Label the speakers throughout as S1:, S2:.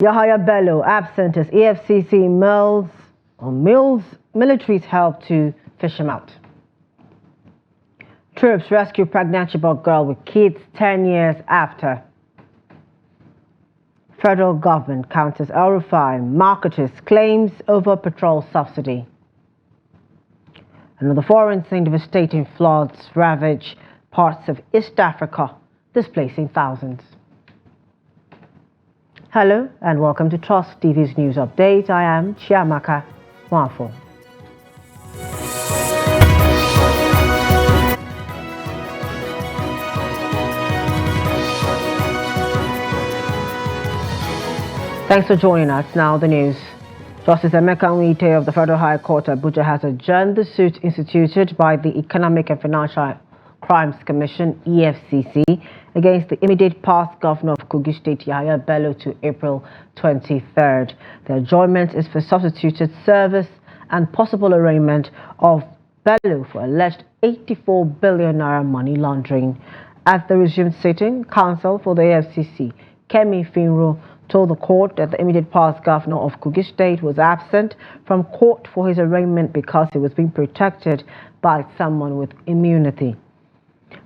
S1: Yahaya Bello absent as EFCC mills military's help to fish him out. Troops rescue pregnant Chibok girl with kids 10 years after. Federal government counters El-Rufai marketers' claims over petrol subsidy. Another foreign saying devastating floods ravage parts of East Africa, displacing thousands. Hello and welcome to Trust TV's news update. I am Chiamaka Mwafo. Thanks for joining us. Now the news. Justice Emeka Nwite of the Federal High Court Abuja has adjourned the suit instituted by the Economic and Financial Crimes Commission, EFCC, against the immediate past governor of Kogi State, Yahaya Bello, to April 23rd. The adjournment is for substituted service and possible arraignment of Bello for alleged 84 billion naira money laundering. At the resumed sitting, counsel for the EFCC, Kemi Finro, told the court that the immediate past governor of Kogi State was absent from court for his arraignment because he was being protected by someone with immunity.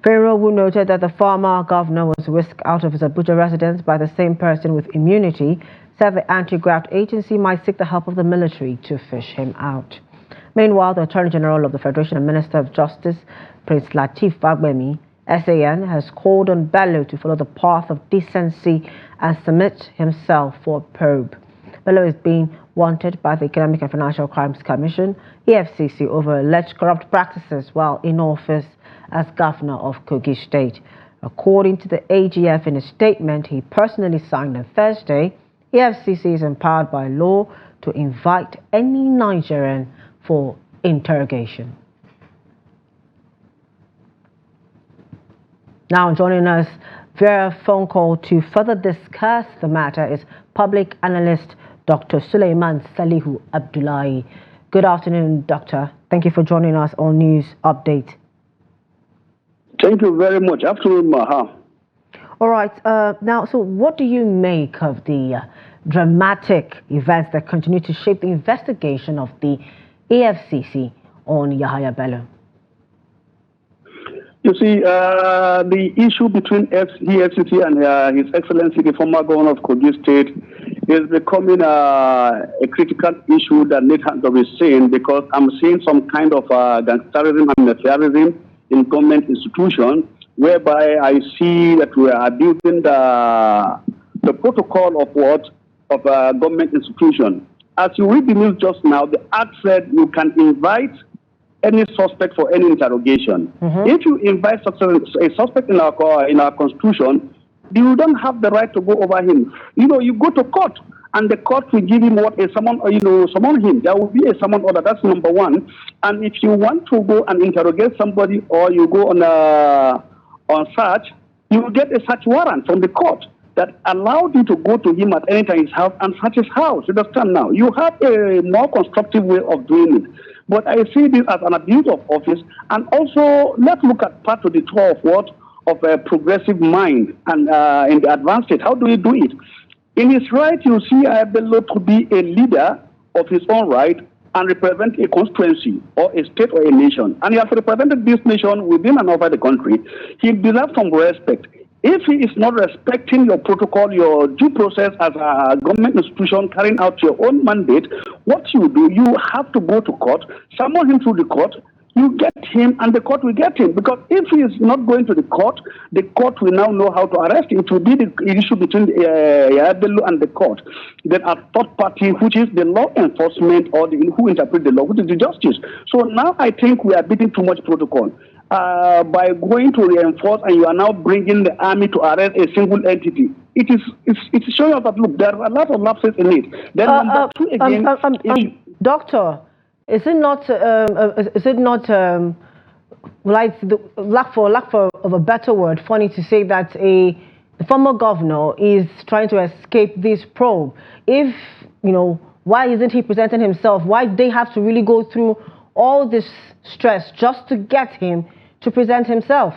S1: Pharaoh, who noted that the former governor was whisked out of his Abuja residence by the same person with immunity, said the anti-graft agency might seek the help of the military to fish him out. Meanwhile, the Attorney General of the Federation and Minister of Justice, Prince Lateef Fagbemi, SAN, has called on Bello to follow the path of decency and submit himself for a probe. Bello is being wanted by the Economic and Financial Crimes Commission, EFCC, over alleged corrupt practices while in office as governor of Kogi State. According to the AGF in a statement he personally signed on Thursday, EFCC is empowered by law to invite any Nigerian for interrogation. Now joining us via phone call to further discuss the matter is public analyst Dr. Suleiman Salihu Abdullahi. Good afternoon, Doctor. Thank you for joining us on News Update.
S2: Thank you very much. Afternoon, Maha.
S1: All right. Now, so what do you make of the dramatic events that continue to shape the investigation of the EFCC on Yahaya Bello?
S2: You see, the issue between EFCC and His Excellency, the former governor of Kogi State, is becoming a critical issue that needs to be seen, because I'm seeing some kind of gangsterism and mafiaism in government institutions, whereby I see that we are abusing the protocol of a government institution. As you read the news just now, the act said you can invite any suspect for any interrogation. If you invite a suspect in our constitution, you don't have the right to go over him. You go to court, and the court will give him summon him. There will be a summon order. That's number one. And if you want to go and interrogate somebody, or you go on search, you will get a search warrant from the court that allowed you to go to him at any time in his house and search his house. You understand now? You have a more constructive way of doing it. But I see this as an abuse of office. And also, let's look at part of the tour of a progressive mind and in the advanced state. How do we do it? In his right, you see Bello to be a leader of his own right and represent a constituency or a state or a nation. And he has represented this nation within and outside the country. He deserves some respect. If he is not respecting your protocol, your due process as a government institution carrying out your own mandate, what you do, you have to go to court, summon him to the court, you get him, and the court will get him. Because if he is not going to the court will now know how to arrest him. It will be the issue between Bello and the court. Then a third party, which is the law enforcement or who interpret the law, which is the justice. So now I think we are beating too much protocol. By going to reinforce, and you are now bringing the army to arrest a single entity. It's showing us that, look, there are a lot of lapses in it. Then number two again,
S1: Doctor, is it not like the lack of a better word, funny to say that the former governor is trying to escape this probe? If why isn't he presenting himself? Why do they have to really go through all this stress just to get him to present himself?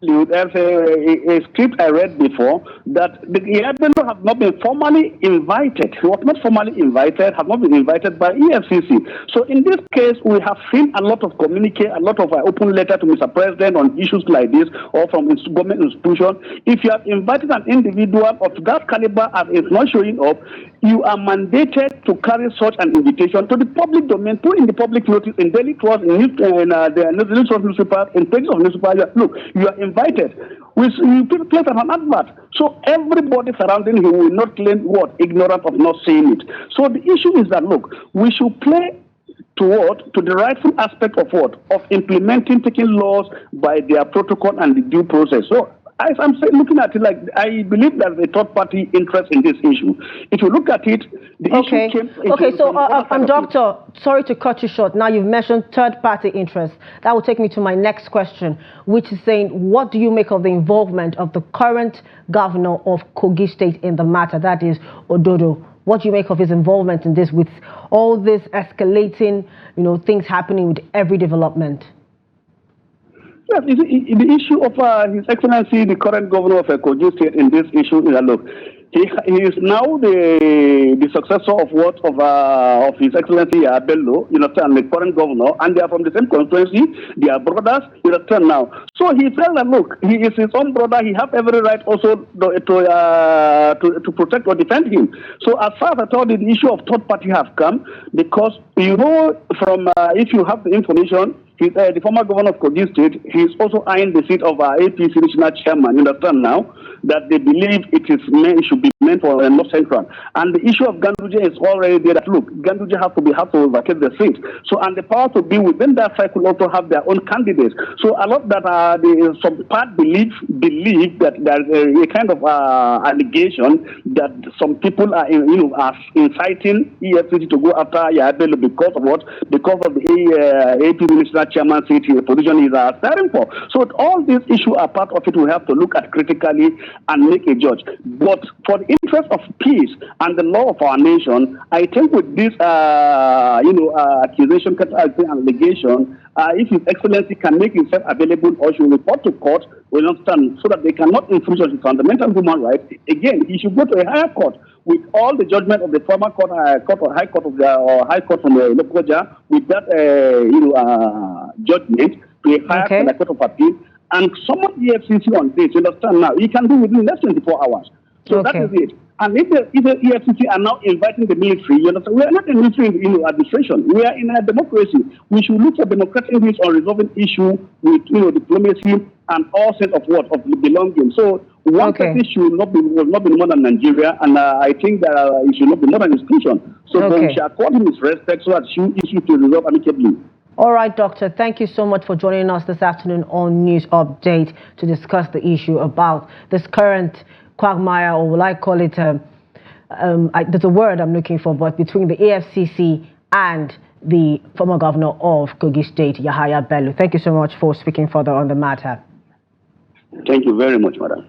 S2: There's a script I read before that the Yabelo has not been formally invited. He was not formally invited, has not been invited by EFCC. So in this case, we have seen a lot of communique, a lot of open letter to Mr. President on issues like this or from government institutions. If you have invited an individual of that caliber and is not showing up, you are mandated to carry such an invitation to the public domain, put in the public notice in daily trust, in the news newspapers, in pages of newspapers. Look, you are invited. You place an advert. So everybody surrounding him will not claim what? Ignorant of not seeing it. So the issue is that, look, we should play to the rightful aspect of what? Of implementing, taking laws by their protocol and the due process. So as I'm saying, looking at it, like I believe there's a third-party interest in this issue. If you look at it, the issue came.
S1: Okay, so Doctor, sorry to cut you short. Now you've mentioned third-party interest. That will take me to my next question, which is saying, what do you make of the involvement of the current governor of Kogi State in the matter? That is Ododo. What do you make of his involvement in this, with all this escalating, things happening with every development?
S2: Yes, the issue of His Excellency, the current governor of Kogi State in this issue is that, look, he is now the successor of His Excellency Bello, and the current governor, and they are from the same constituency. They are brothers, now. So he felt that, look, he is his own brother. He has every right also to protect or defend him. So as far as I told you, the issue of third party has come because from if you have the information. The former governor of Kogi State, he is also eyeing the seat of APC national chairman. You understand now that they believe it should be meant for North Central. And the issue of Ganduje is already there. That look, Ganduje have to vacate the seat. So and the power to be within that cycle also have their own candidates. So a lot that some part believe that there is a kind of allegation that some people are inciting EFCC to go after Yabelo because of what? Because of the AP national chairman seat position is aspiring for. So all these issues are part of it. We have to look at critically and make a judge. But for the interest of peace and the law of our nation, I think with this accusation and allegation, if His Excellency can make himself available or should report to court, we understand, so that they cannot infringe on his fundamental human rights. Again, he should go to a higher court with all the judgment of the former court, high court from the Lokoja, with that judgment to a higher court of appeal, and summon the FCC on this. You understand now? He can do within less than 24 hours. So that is it. And if the EFCC are now inviting the military, you understand, we are not a military administration. We are in a democracy. We should look for democratic ways on resolving issues with diplomacy and all sorts of belonging. So one country should not be more than Nigeria, and I think that it should not be more than institution. So we shall accord him his respect so that issue to resolve amicably.
S1: All right, Doctor, thank you so much for joining us this afternoon on News Update to discuss the issue about this current quagmire, or will I call it, there's a word I'm looking for, but between the AFCC and the former governor of Kogi State, Yahaya Bello. Thank you so much for speaking further on the matter.
S2: Thank you very much, madam.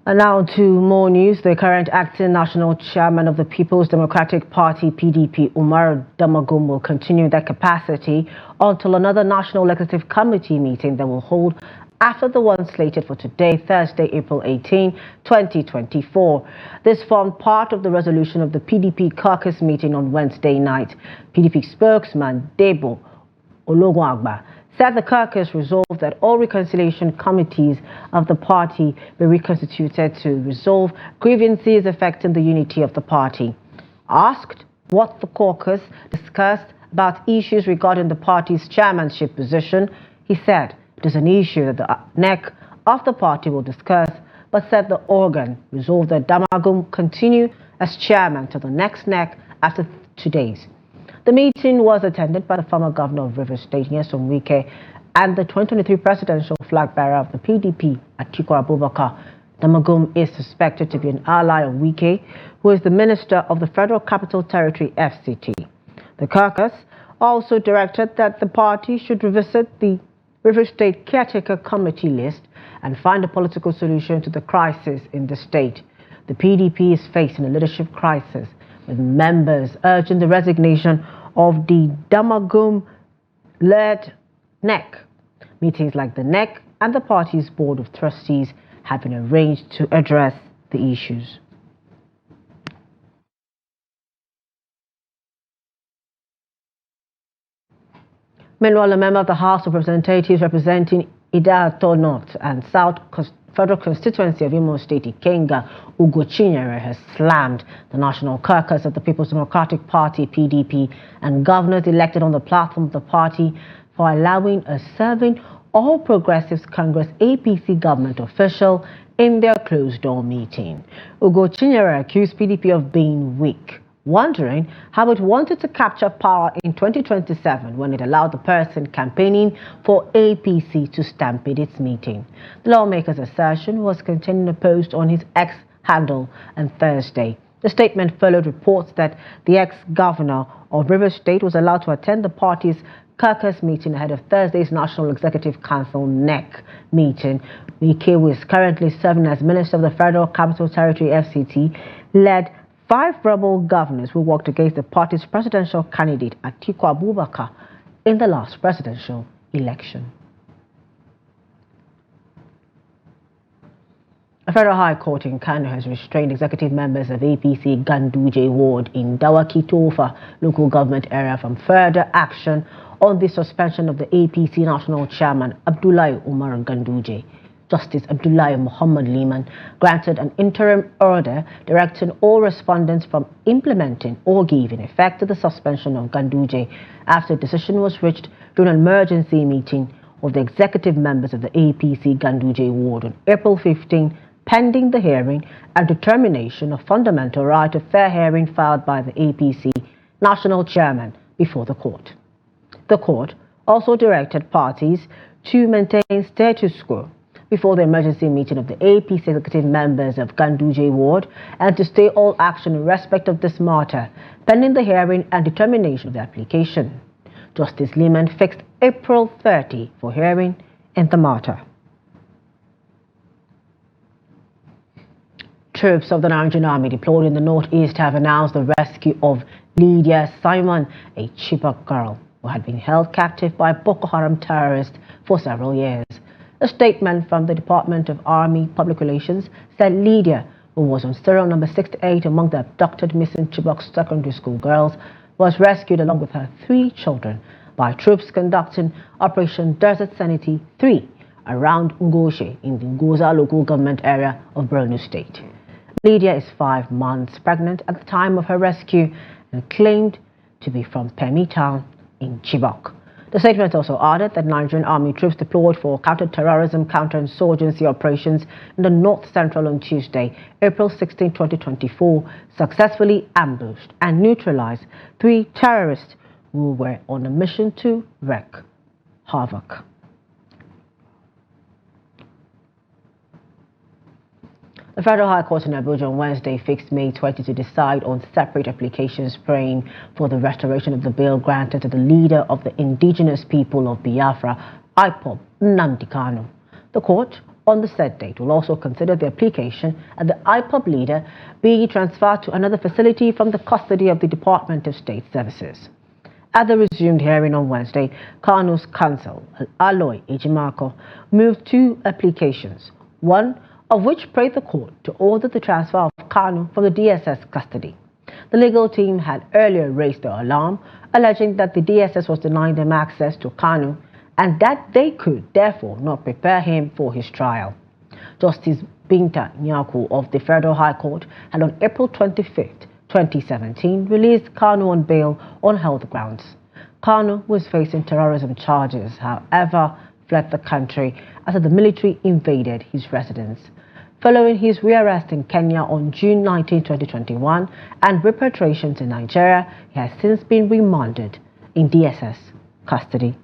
S1: And now to more news. The current acting national chairman of the People's Democratic Party, PDP, Umar Damagum, will continue in that capacity until another National Legislative Committee meeting that will hold after the one slated for today, Thursday, April 18, 2024. This formed part of the resolution of the PDP caucus meeting on Wednesday night. PDP spokesman Debo Ologunagba said the caucus resolved that all reconciliation committees of the party be reconstituted to resolve grievances affecting the unity of the party. Asked what the caucus discussed about issues regarding the party's chairmanship position, he said it is an issue that the NEC of the party will discuss, but said the organ resolved that Damagum continue as chairman to the next NEC after 2 days. The meeting was attended by the former governor of Rivers State, Nyesom Wike, and the 2023 presidential flag bearer of the PDP, Atiku Abubakar. Damagum is suspected to be an ally of Wike, who is the minister of the Federal Capital Territory, FCT. The caucus also directed that the party should revisit the Rivers State Caretaker Committee list and find a political solution to the crisis in the state. The PDP is facing a leadership crisis, with members urging the resignation of the Damagum-led NEC. Meetings like the NEC and the party's board of trustees have been arranged to address the issues. Meanwhile, a member of the House of Representatives representing Idaho North and South Federal Constituency of Imo State, Ikenga, Ugo Chinyere, has slammed the National Caucus of the People's Democratic Party, PDP, and governors elected on the platform of the party for allowing a serving All Progressives Congress APC government official in their closed-door meeting. Ugo Chinyere accused PDP of being weak, wondering how it wanted to capture power in 2027 when it allowed the person campaigning for APC to stampede its meeting. The lawmaker's assertion was contained in a post on his X handle on Thursday. The statement followed reports that the ex-governor of Rivers State was allowed to attend the party's caucus meeting ahead of Thursday's National Executive Council NEC meeting. Wike, who is currently serving as Minister of the Federal Capital Territory FCT, led 5 rebel governors who worked against the party's presidential candidate Atiku Abubakar in the last presidential election. A federal high court in Kano has restrained executive members of APC Ganduje ward in Dawaki Tofa local government area from further action on the suspension of the APC national chairman Abdullahi Umar Ganduje. Justice Abdullahi Muhammad Liman granted an interim order directing all respondents from implementing or giving effect to the suspension of Ganduje after a decision was reached during an emergency meeting of the executive members of the APC Ganduje ward on April 15, pending the hearing and determination of fundamental right of fair hearing filed by the APC national chairman before the court. The court also directed parties to maintain status quo before the emergency meeting of the APC executive members of Ganduje ward and to stay all action in respect of this matter, pending the hearing and determination of the application. Justice Lehman fixed April 30 for hearing in the matter. Troops of the Nigerian Army deployed in the northeast have announced the rescue of Lydia Simon, a Chibok girl who had been held captive by Boko Haram terrorists for several years. A statement from the Department of Army Public Relations said Lydia, who was on serial number 68 among the abducted missing Chibok secondary school girls, was rescued along with her 3 children by troops conducting Operation Desert Sanity 3 around Ngoshe in the Ngoza local government area of Borno State. Lydia is 5 months pregnant at the time of her rescue and claimed to be from Pemi town in Chibok. The statement also added that Nigerian Army troops deployed for counter-terrorism, counter-insurgency operations in the North Central on Tuesday, April 16, 2024, successfully ambushed and neutralized 3 terrorists who were on a mission to wreak havoc. The Federal High Court in Abuja on Wednesday fixed May 20 to decide on separate applications praying for the restoration of the bail granted to the leader of the indigenous people of Biafra, IPOB, Nnamdi Kanu. The court, on the said date, will also consider the application and the IPOB leader be transferred to another facility from the custody of the Department of State Services. At the resumed hearing on Wednesday, Kanu's counsel, Aloy Ejimako, moved 2 applications, one of which prayed the court to order the transfer of Kanu from the DSS custody. The legal team had earlier raised the alarm, alleging that the DSS was denying them access to Kanu and that they could therefore not prepare him for his trial. Justice Binta Nyako of the Federal High Court had on April 25, 2017, released Kanu on bail on health grounds. Kanu was facing terrorism charges, however, fled the country after the military invaded his residence. Following his rearrest in Kenya on June 19, 2021, and repatriation to Nigeria, he has since been remanded in DSS custody.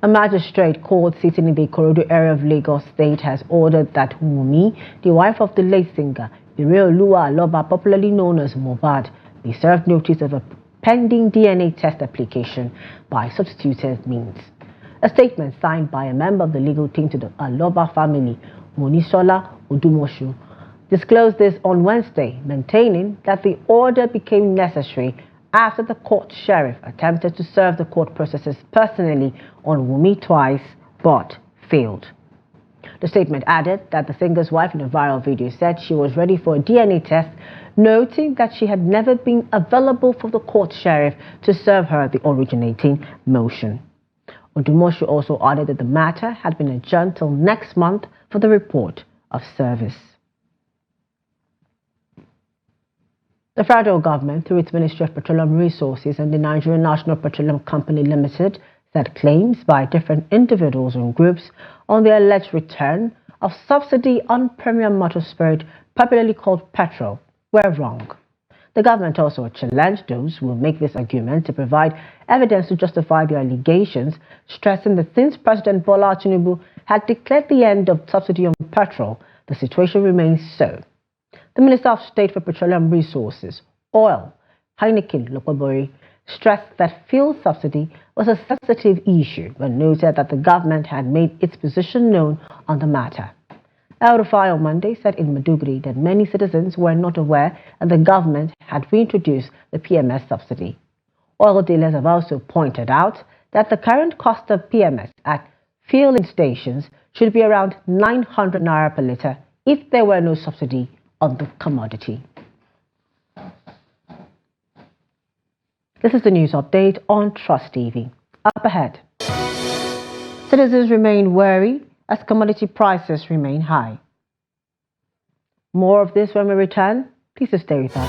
S1: A magistrate court sitting in the Ikorodu area of Lagos State has ordered that Wumi, the wife of the late singer Ireoluwa Aloba, popularly known as Mohbad, be served notice of a pending DNA test application by substituted means. A statement signed by a member of the legal team to the Aloba family, Monisola Odumoshu, disclosed this on Wednesday, maintaining that the order became necessary after the court sheriff attempted to serve the court processes personally on Wumi twice but failed. The statement added that the singer's wife in a viral video said she was ready for a DNA test, noting that she had never been available for the court sheriff to serve her the originating motion. Odumoshu also added that the matter had been adjourned till next month for the report of service. The federal government, through its Ministry of Petroleum Resources and the Nigerian National Petroleum Company Limited, said claims by different individuals and groups on the alleged return of subsidy on premium motor spirit, popularly called petrol, were wrong. The government also challenged those who will make this argument to provide evidence to justify their allegations, stressing that since President Bola Tinubu had declared the end of subsidy on petrol, the situation remains so. The Minister of State for Petroleum Resources, Oil, Heineken Lokobori, stressed that fuel subsidy was a sensitive issue and noted that the government had made its position known on the matter. El Rufai on Monday said in Maiduguri that many citizens were not aware that the government had reintroduced the PMS subsidy. Oil dealers have also pointed out that the current cost of PMS at fueling stations should be around 900 naira per litre if there were no subsidy on the commodity. This is the news update on Trust TV. Up ahead, citizens remain wary as commodity prices remain high. More of this when we return. Please stay with us.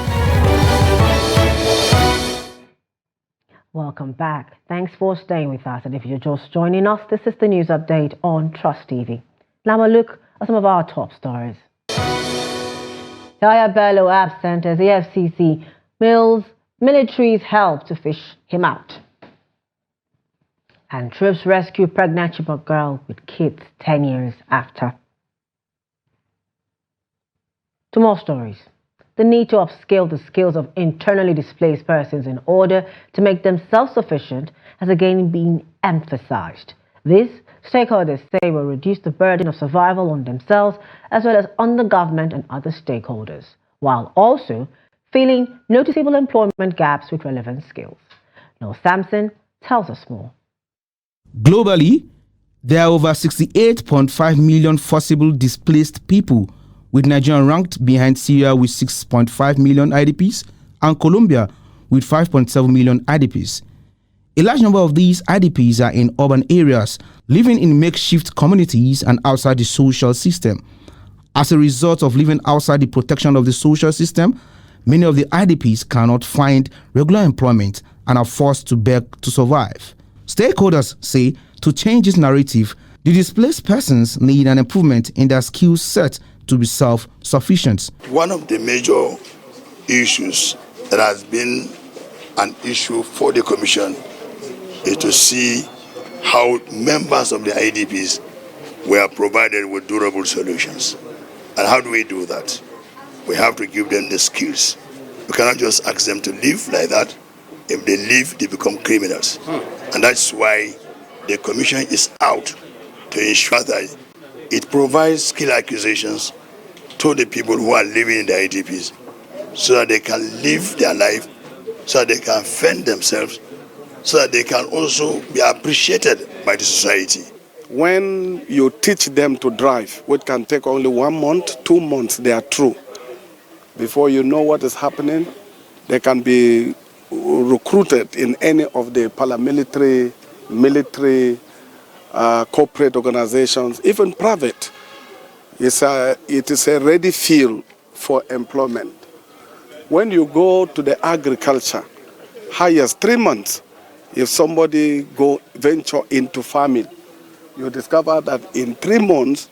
S1: Welcome back. Thanks for staying with us. And if you're just joining us, this is the news update on Trust TV. Now a look at some of our top stories. Yaya Bello absent as AFCC military's help to fish him out. And troops rescue pregnant Chibok girl with kids 10 years after. Two more stories. The need to upscale the skills of internally displaced persons in order to make them self-sufficient has again been emphasized. This, stakeholders say, will reduce the burden of survival on themselves as well as on the government and other stakeholders, while also filling noticeable employment gaps with relevant skills. Noel Sampson tells us more.
S3: Globally, there are over 68.5 million forcible displaced people, with Nigeria ranked behind Syria with 6.5 million IDPs and Colombia with 5.7 million IDPs. A large number of these IDPs are in urban areas, living in makeshift communities and outside the social system. As a result of living outside the protection of the social system, many of the IDPs cannot find regular employment and are forced to beg to survive. Stakeholders say to change this narrative, the displaced persons need an improvement in their skill set to be self-sufficient.
S4: One of the major issues that has been an issue for the Commission is to see how members of the IDPs were provided with durable solutions. And how do we do that? We have to give them the skills. We cannot just ask them to live like that. If they leave, they become criminals. And that's why the Commission is out to ensure that it provides skill acquisitions to the people who are living in the IDPs so that they can live their life, so that they can fend themselves, so that they can also be appreciated by the society.
S5: When you teach them to drive, which can take only 1 month, 2 months, they are through. Before you know what is happening, they can be recruited in any of the paramilitary, military, corporate organizations, even private. It is a ready field for employment. When you go to the agriculture, highest 3 months, if somebody venture into farming, you discover that in 3 months,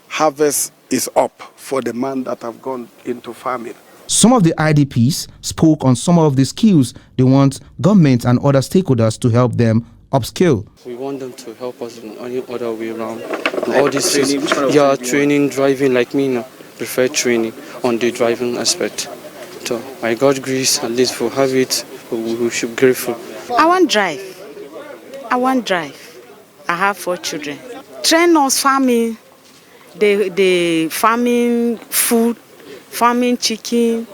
S5: harvest is up for the man that have gone into farming.
S3: Some of the IDPs spoke on some of the skills they want government and other stakeholders to help them upskill.
S6: We want them to help us in any other way around. All this training, driving, like me now, prefer training on the driving aspect. So by God's grace, at least we'll have it, we should be grateful.
S7: I want drive. I have 4 children. Train us farming, the farming food, farming chicken,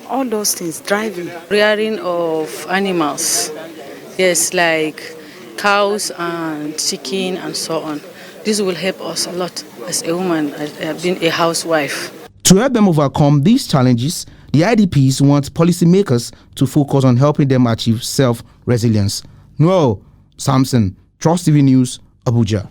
S7: all those things, driving.
S8: Rearing of animals, yes, like cows and chicken and so on. This will help us a lot as a woman. I have been a housewife.
S3: To help them overcome these challenges, the IDPs want policymakers to focus on helping them achieve self-resilience. Noel Samson, Trust TV News, Abuja.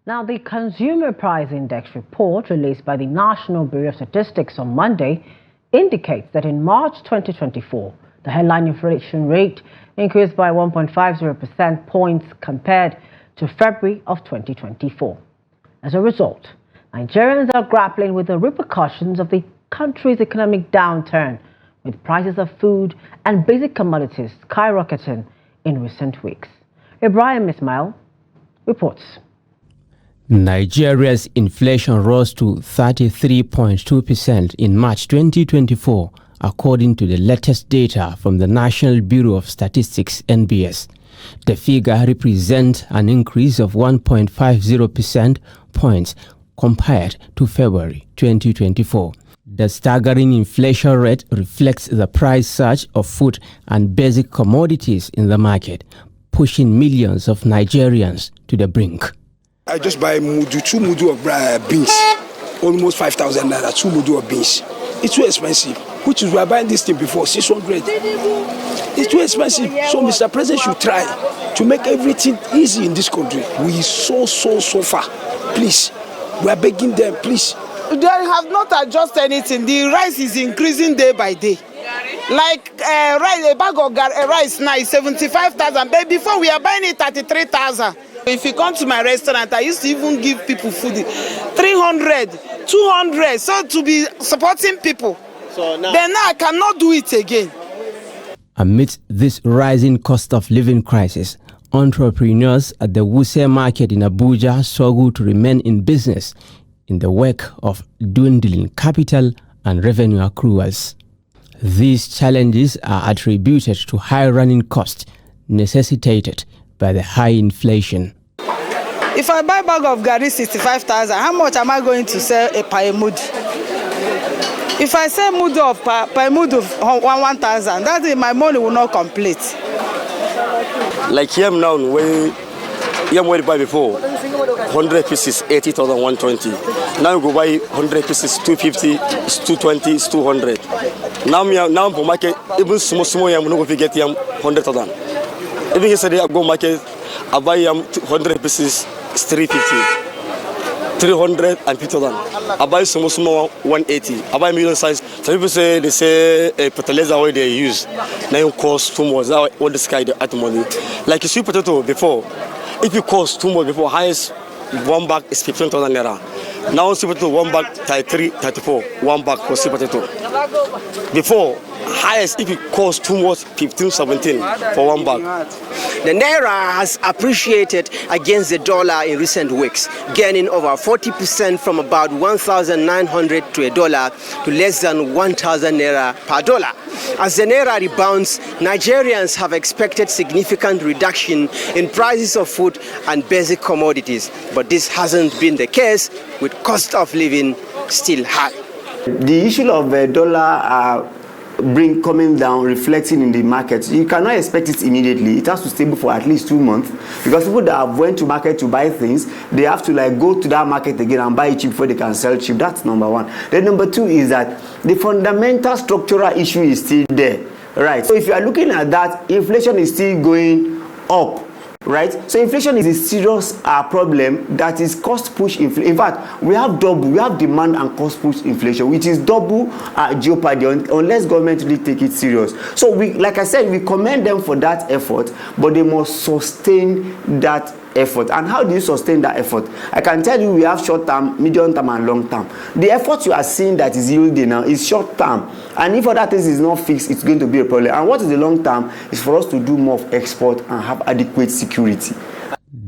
S1: Now, the Consumer Price Index report released by the National Bureau of Statistics on Monday indicates that in March 2024, the headline inflation rate increased by 1.50% points compared to February of 2024. As a result, Nigerians are grappling with the repercussions of the country's economic downturn, with prices of food and basic commodities skyrocketing in recent weeks. Ibrahim Ismail reports.
S9: Nigeria's inflation rose to 33.2% in March 2024, according to the latest data from the National Bureau of Statistics, NBS. The figure represents an increase of 1.50% points compared to February 2024. The staggering inflation rate reflects the price surge of food and basic commodities in the market, pushing millions of Nigerians to the brink.
S10: I just buy two mudu of beans, almost 5,000 naira, 2 mudu of beans. It's too expensive, which is we are buying this thing before 600. It's too expensive. So Mr. President should try to make everything easy in this country. We so far. Please, we are begging them, please.
S11: They have not adjusted anything. The rice is increasing day by day. Like rice, a bag of rice now is 75,000, but before we are buying it 33,000. If you come to my restaurant, I used to even give people food 300, 200, so to be supporting people. So now I cannot do it again.
S9: Amidst this rising cost of living crisis, entrepreneurs at the Wuse market in Abuja struggle to remain in business in the wake of dwindling capital and revenue accruals. These challenges are attributed to high running costs necessitated by the high inflation.
S11: If I buy a bag of garri 65,000, how much am I going to sell a paimud? If I sell mudu of paimud of 1,000, that is my money will not complete.
S12: Like here now, when you buy before 100 pieces, 80,000, 120. Now you go buy 100 pieces, 250, it's 220, it's 200. Now for market, even small I'm not going to get 100,000. Even yesterday I go market, I buy 100 pieces, it's 350. 350,000. I buy small 180. I buy medium size. Some people say a fertilizer way they use. Now it costs too much. That's what this guy at money. Like a sweet potato before, if it costs too much before, highest one bag is 15,000 naira. Now sweet potato 1 bag 33, 34. 1 bag for sweet potato. Before, highest if it costs too much 15, 17 for 1 bag.
S13: The naira has appreciated against the dollar in recent weeks, gaining over 40% from about 1,900 to a dollar to less than 1,000 naira per dollar. As the naira rebounds, Nigerians have expected significant reduction in prices of food and basic commodities, but this hasn't been the case, with cost of living still high.
S14: The issue of the dollar coming down, reflecting in the market, you cannot expect it immediately. It has to stable for at least 2 months, because people that have went to market to buy things, they have to go to that market again and buy it cheap before they can sell cheap. That's number one. Then number two is that the fundamental structural issue is still there, right? So if you are looking at that, inflation is still going up, right? So inflation is a serious problem that is cost push inflation. In fact, we have demand and cost push inflation, which is double jeopardy unless government really take it serious. So like I said, we commend them for that effort, but they must sustain that effort. And how do you sustain that effort? I can tell you, we have short term, medium term, and long term. The effort you are seeing that is yielding now is short term, and if other things is not fixed, it's going to be a problem. And what is the long term is for us to do more of export and have adequate security.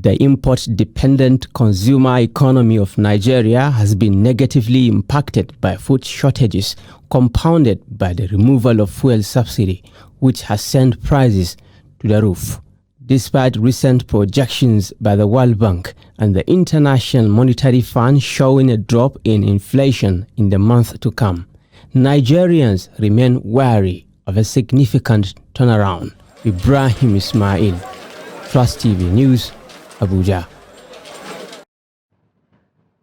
S9: The import-dependent consumer economy of Nigeria has been negatively impacted by food shortages, compounded by the removal of fuel subsidy, which has sent prices to the roof. Despite recent projections by the World Bank and the International Monetary Fund showing a drop in inflation in the month to come, Nigerians remain wary of a significant turnaround. Ibrahim Ismail, Trust TV News, Abuja.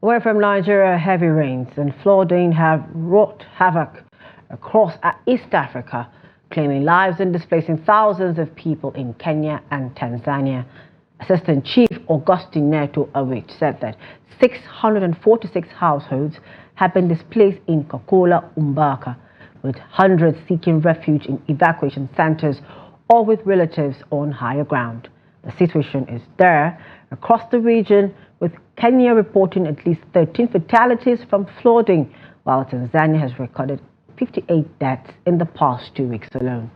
S1: Away from Nigeria, heavy rains and flooding have wrought havoc across East Africa, claiming lives and displacing thousands of people in Kenya and Tanzania. Assistant Chief Augustine Neto Awich said that 646 households have been displaced in Kokola, Umbaka, with hundreds seeking refuge in evacuation centers or with relatives on higher ground. The situation is dire across the region, with Kenya reporting at least 13 fatalities from flooding, while Tanzania has recorded 58 deaths in the past 2 weeks alone.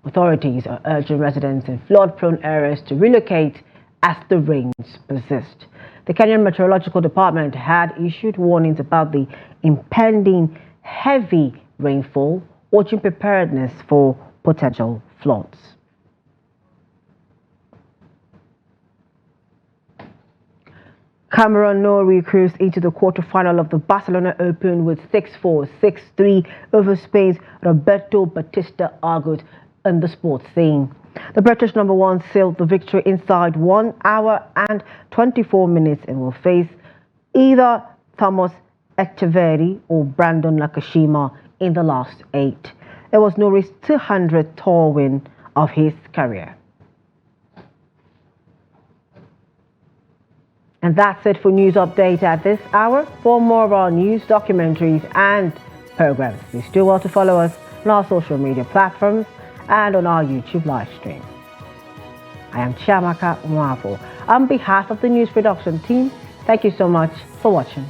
S1: Authorities are urging residents in flood-prone areas to relocate as the rains persist. The Kenyan Meteorological Department had issued warnings about the impending heavy rainfall, urging preparedness for potential floods. Cameron Norrie cruised into the quarterfinal of the Barcelona Open with 6-4, 6-3 over Spain's Roberto Bautista Agut in the sports scene. The British number one sealed the victory inside 1 hour and 24 minutes and will face either Thomas Echeverry or Brandon Nakashima in the last 8. It was Norrie's 200th tour win of his career. And that's it for News Update at this hour. For more of our news, documentaries and programs, please do well to follow us on our social media platforms and on our YouTube live stream. I am Chiamaka Mwafo. On behalf of the news production team, thank you so much for watching.